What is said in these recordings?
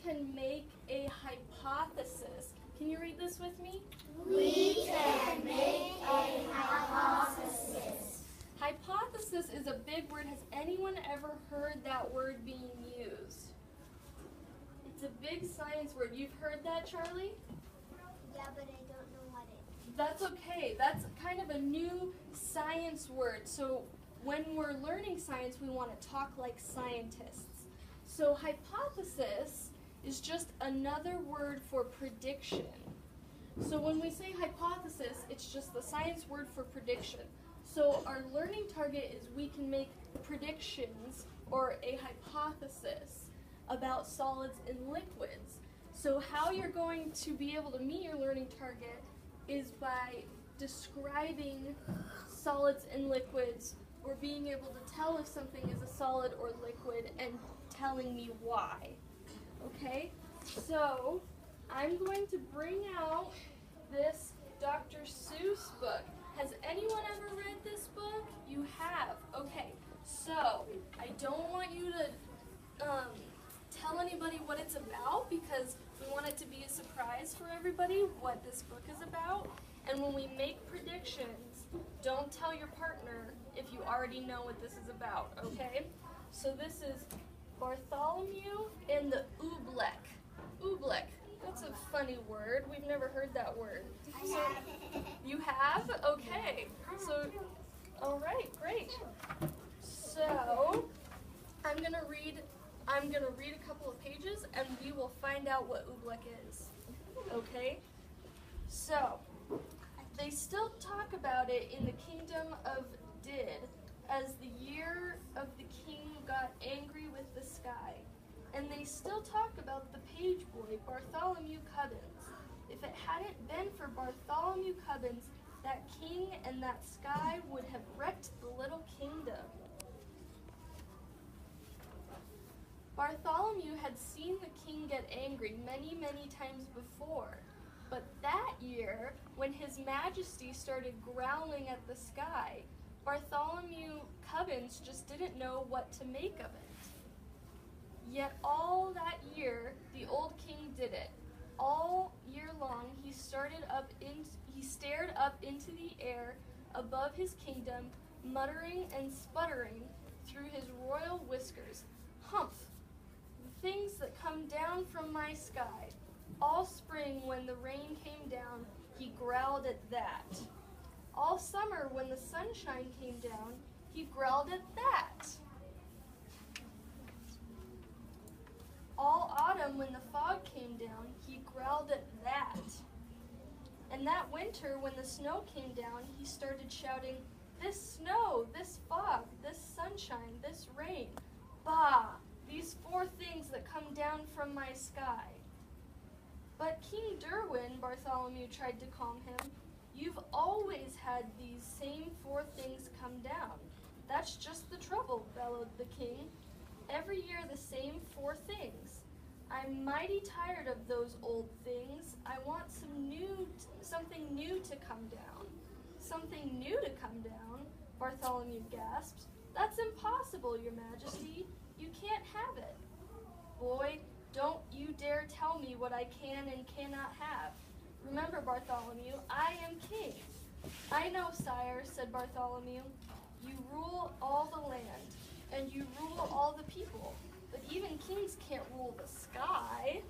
can make a hypothesis. Can you read this with me? We can make a hypothesis. Hypothesis is a big word. Has anyone ever heard that word being used? It's a big science word. You've heard that, Charlie? Yeah, but I don't know what it is. That's okay. That's kind of a new science word. So when we're learning science, we want to talk like scientists. So hypothesis is just another word for prediction. So when we say hypothesis, it's just the science word for prediction. So our learning target is we can make predictions or a hypothesis about solids and liquids. So how you're going to be able to meet your learning target is by describing solids and liquids, or being able to tell if something is a solid or liquid and telling me why. Okay? So I'm going to bring out this Dr. Seuss book. Has anyone ever read this book? You have. Okay. So I don't want you to tell anybody what it's about, because we want it to be a surprise for everybody what this book is about. And when we make predictions, don't tell your partner if you already know what this is about, okay? So this is Bartholomew and the Oobleck. Oobleck, that's a funny word. We've never heard that word. So, you have? Okay. So, all right, great. So, I'm gonna read a couple of pages, and we will find out what Oobleck is. Okay? So, they still talk about it in the kingdom of Did, as the year of the king got angry with the sky. And they still talk about the page boy, Bartholomew Cubbins. If it hadn't been for Bartholomew Cubbins, that king and that sky would have wrecked the little kingdom. Bartholomew had seen the king get angry many, many times before. But that year, when His Majesty started growling at the sky, Bartholomew Cubbins just didn't know what to make of it. Yet all that year, the old king did it. All year long, he stared up into the air above his kingdom, muttering and sputtering through his royal whiskers. Humph! The things that come down from my sky. All spring, when the rain came down, he growled at that. All summer, when the sunshine came down, he growled at that. All autumn, when the fog came down, he growled at that. And that winter, when the snow came down, he started shouting, "This snow, this fog, this sunshine, this rain, bah, these four things that come down from my sky." But King Derwin, Bartholomew tried to calm him, "You've always had these same four things come down. That's just the trouble," bellowed the king. "Every year the same four things. I'm mighty tired of those old things. I want something new to come down." "Something new to come down?" Bartholomew gasped. "That's impossible, Your Majesty. You can't have it." "Boy, don't you dare tell me what I can and cannot have. Remember, Bartholomew, I am king." "I know, sire," said Bartholomew. "You rule all the land, and you rule all the people, but even kings can't rule the sky."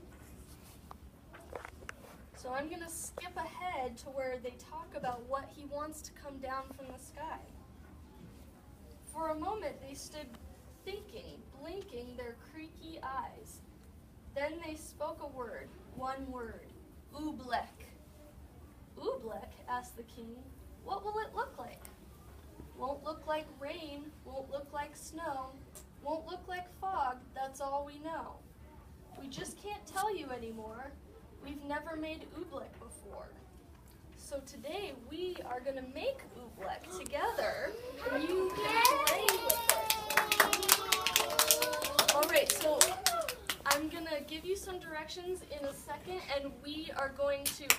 So I'm going to skip ahead to where they talk about what he wants to come down from the sky. For a moment they stood thinking, blinking their creaky eyes. Then they spoke a word, one word, "Oobleck." "Oobleck?" asked the king. "What will it look like?" "Won't look like rain, won't look like snow, won't look like fog, that's all we know. We just can't tell you anymore. We've never made Oobleck before. So today we are going to make Oobleck together, and you can play with it. All right, so I'm going to give you some directions in a second, and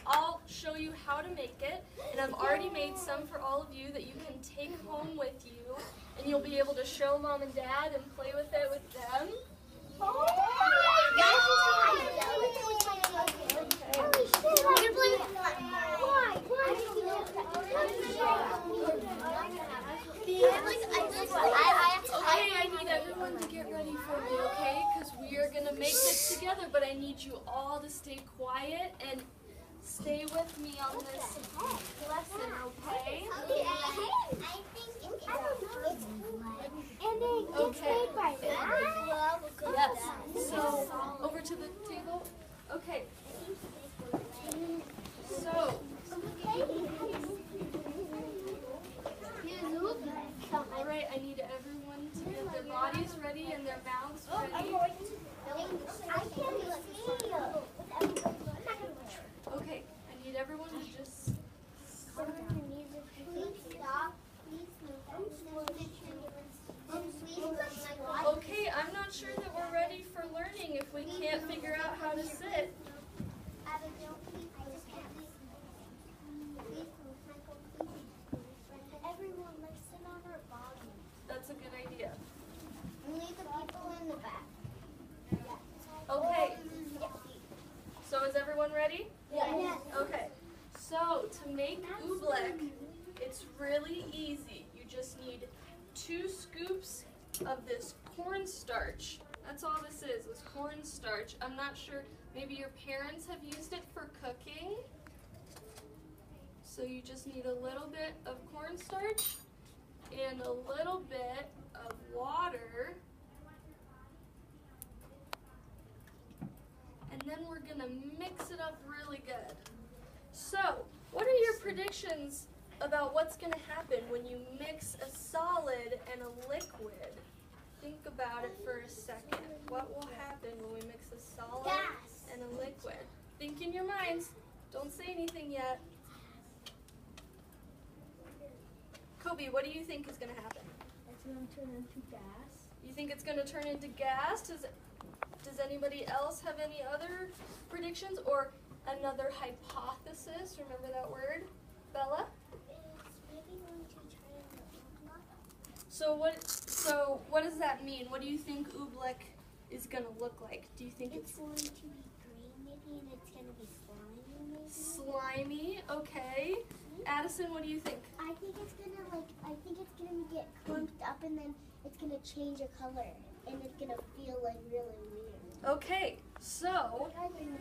I'll show you how to make it, and I've already made some for all of you that you can take home with you, and you'll be able to show Mom and Dad and play with it with them. Oh, together, but I need you all to stay quiet and stay with me on this lesson, okay? I think it's and it gets Okay. made by that. Yes. So, over to the table. Okay. So, all right, I need everyone to get their bodies ready and their mouths ready. Okay, I need everyone to just... Okay, I'm not sure that we're ready for learning if we can't figure out how to sit. Everyone, let's sit on our body. That's a good idea. Only the people in the back. Okay, so is everyone ready? Yes. Okay, so to make oobleck, it's really easy. You just need 2 scoops of this cornstarch. That's all this is cornstarch. I'm not sure, maybe your parents have used it for cooking. So you just need a little bit of cornstarch and a little bit of water. And then we're gonna mix it up really good. So, what are your predictions about what's gonna happen when you mix a solid and a liquid? Think about it for a second. What will happen when we mix a solid Gas. and a liquid? Think in your minds. Don't say anything yet. Kobe, what do you think is gonna happen? It's going to turn into gas. You think it's gonna turn into gas? Does anybody else have any other predictions or another hypothesis? Remember that word, Bella? It's maybe going to turn into oobleck. So what does that mean? What do you think oobleck is gonna look like? Do you think It's going to be green maybe, and it's going to be slimy maybe. slimy? Okay. Addison, what do you think? I think it's gonna get clumped up, and then it's gonna change a color, and it's gonna feel like really weird. Okay, so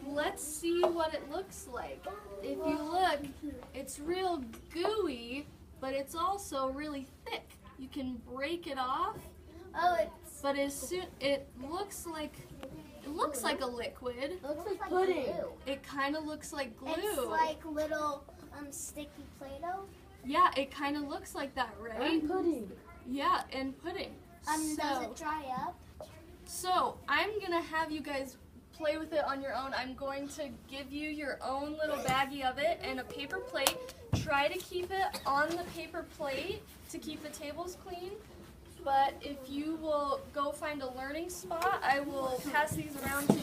let's see what it looks like. If you look, it's real gooey, but it's also really thick. You can break it off, Oh, it's but it looks like a liquid. looks like pudding. It kind of looks like glue. It's like little sticky Play-Doh. Yeah, it kind of looks like that, right? Pudding. Yeah, and pudding. Does it dry up? So I'm gonna have you guys play with it on your own. I'm going to give you your own little baggie of it and a paper plate. Try to keep it on the paper plate to keep the tables clean. But if you will go find a learning spot, I will pass these around to you.